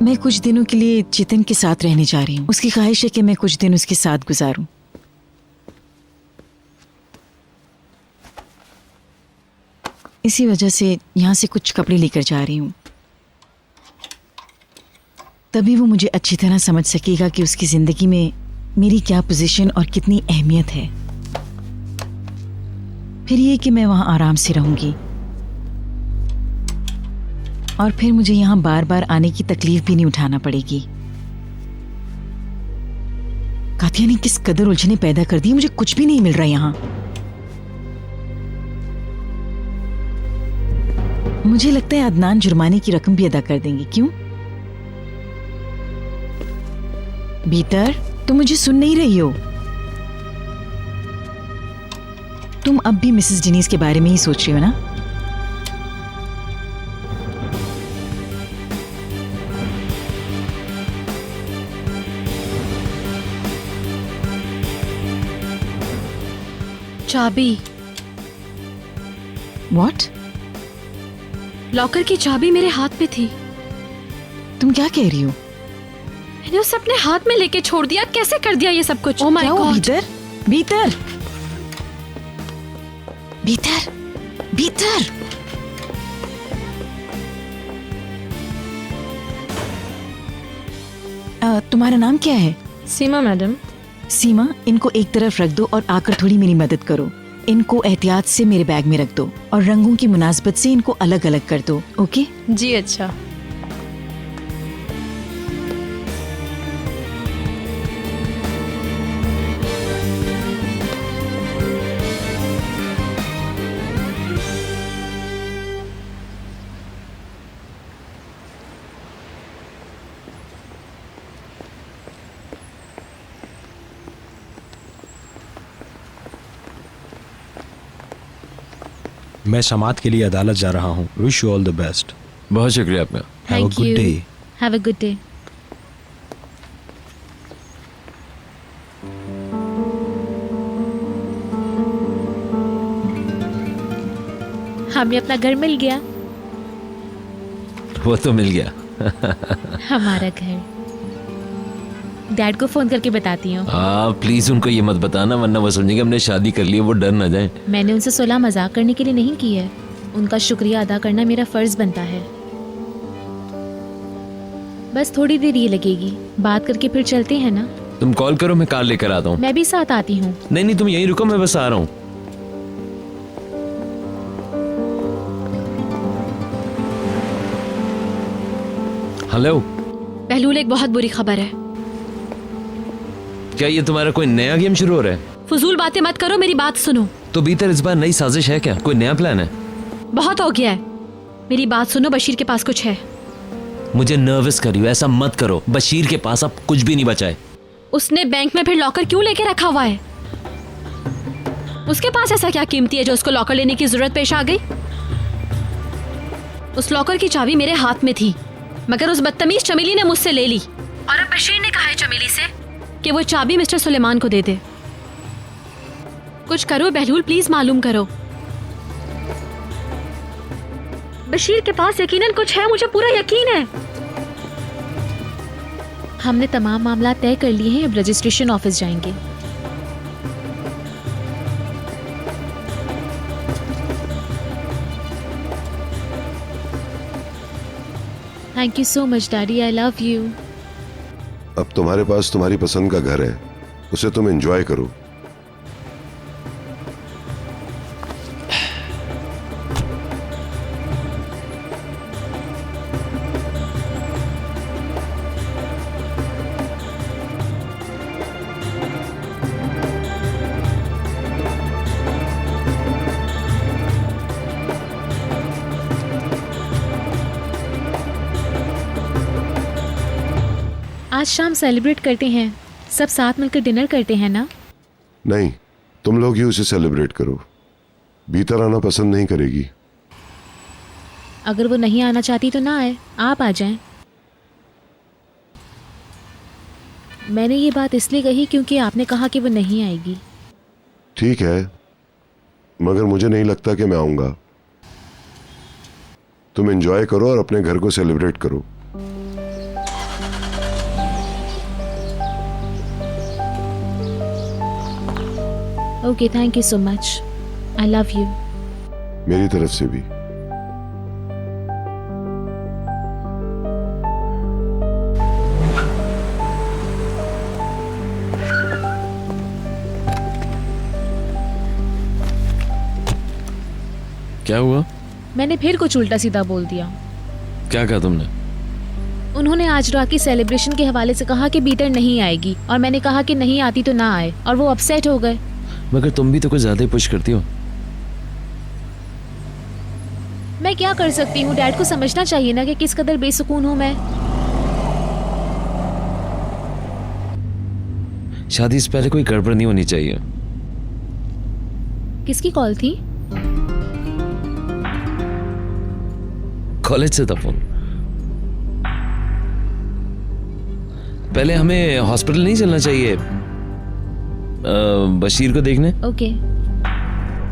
मैं कुछ दिनों के लिए जितिन के साथ रहने जा रही हूँ। उसकी ख्वाहिश है कि मैं कुछ दिन उसके साथ गुजारूं। इसी वजह से यहाँ से कुछ कपड़े लेकर जा रही हूँ। तभी वो मुझे अच्छी तरह समझ सकेगा कि उसकी जिंदगी में मेरी क्या पोजीशन और कितनी अहमियत है। फिर ये कि मैं वहां आराम से रहूंगी और फिर मुझे यहाँ बार बार आने की तकलीफ भी नहीं उठाना पड़ेगी। कातिया ने किस कदर उलझने पैदा कर दी, मुझे कुछ भी नहीं मिल रहा यहाँ। मुझे लगता है अदनान जुर्माने की रकम भी अदा कर देंगे। क्यों बीटर, तुम मुझे सुन नहीं रही हो? तुम अब भी मिसेस डेनीज के बारे में ही सोच रही हो ना? चाबी। What? लॉकर की चाबी मेरे हाथ में थी। तुम क्या कह रही हो? मैंने उसे अपने हाथ में लेके छोड़ दिया। कैसे कर दिया ये सब कुछ? Oh my God. Beater, beater, beater, beater. तुम्हारा नाम क्या है? सीमा मैडम। सीमा, इनको एक तरफ रख दो और आकर थोड़ी मेरी मदद करो। इनको एहतियात से मेरे बैग में रख दो और रंगों की मुनासबत से इनको अलग अलग कर दो। ओके? जी अच्छा। मैं समात के लिए अदालत जा रहा हूँ। Wish you all the best. बहुत शुक्रिया आपका। Have a good day. Have a good day. हमें अपना घर मिल गया। वो तो मिल गया। हमारा घर। डैड को फोन करके बताती हूँ। प्लीज उनको ये मत बताना, वरना वो समझेंगे हमने शादी कर ली है, वो डर ना जाए। मैंने उनसे सुलह मजाक करने के लिए नहीं की है। उनका शुक्रिया अदा करना मेरा फर्ज बनता है। बस थोड़ी देर ये लगेगी, बात करके फिर चलते हैं ना। तुम कॉल करो, मैं कार लेकर आता हूँ। मैं भी साथ आती हूँ। नहीं नहीं, तुम यहीं रुको, मैं बस आ रहा हूँ। हेलो बहलूल, एक बहुत बुरी खबर है। क्या ये तुम्हारा कोई नया गेम शुरू हो रहा है? फजूल बातें मत करो, मेरी बात सुनो। तो भीतर इस बार नई साजिश है क्या? कोई नया प्लान है? बहुत हो गया है, मेरी बात सुनो। बशीर के पास कुछ है। मुझे नर्वस करियो, ऐसा मत करो। बशीर के पास अब कुछ भी नहीं बचा है। उसने बैंक में फिर लॉकर क्यों लेके रखा हुआ है? उसके पास ऐसा क्या कीमती है जो उसको लॉकर लेने की जरूरत पेश आ गई? उस लॉकर की चाबी मेरे हाथ में थी, मगर उस बदतमीज चमेली ने मुझसे ले ली। और अब बशीर ने कहा है चमेली से कि वो चाबी मिस्टर सुलेमान को दे दे। कुछ करो बहलूल, प्लीज मालूम करो। बशीर के पास यकीनन कुछ है, मुझे पूरा यकीन है। हमने तमाम मामला तय कर लिए हैं, अब रजिस्ट्रेशन ऑफिस जाएंगे। Thank you so much daddy, I love you. अब तुम्हारे पास तुम्हारी पसंद का घर है, उसे तुम एंजॉय करो। आज शाम सेलिब्रेट करते हैं, सब साथ मिलकर डिनर करते हैं ना? नहीं, तुम लोग ही उसे सेलिब्रेट करो। भीतर आना पसंद नहीं करेगी। अगर वो नहीं आना चाहती तो ना आए, आप आ जाएं। मैंने ये बात इसलिए कही क्योंकि आपने कहा कि वो नहीं आएगी। ठीक है, मगर मुझे नहीं लगता कि मैं आऊंगा। तुम एंजॉय करो और अपने घर को सेलिब्रेट करो। Okay, thank you so much. I love you. मेरी तरफ से भी। क्या हुआ? मैंने फिर कुछ उल्टा सीधा बोल दिया। क्या कहा तुमने? उन्होंने आज रात की सेलिब्रेशन के हवाले से कहा कि बीटर नहीं आएगी और मैंने कहा कि नहीं आती तो ना आए और वो अपसेट हो गए। मगर तुम भी तो कुछ ज्यादा ही पुश करती हो। मैं क्या कर सकती हूँ? डैड को समझना चाहिए ना कि किस कदर बेसुकून हूँ मैं। शादी से पहले कोई गड़बड़ नहीं होनी चाहिए। किसकी कॉल थी? कॉलेज से था फोन। पहले हमें हॉस्पिटल नहीं चलना चाहिए बशीर को देखने? ओके।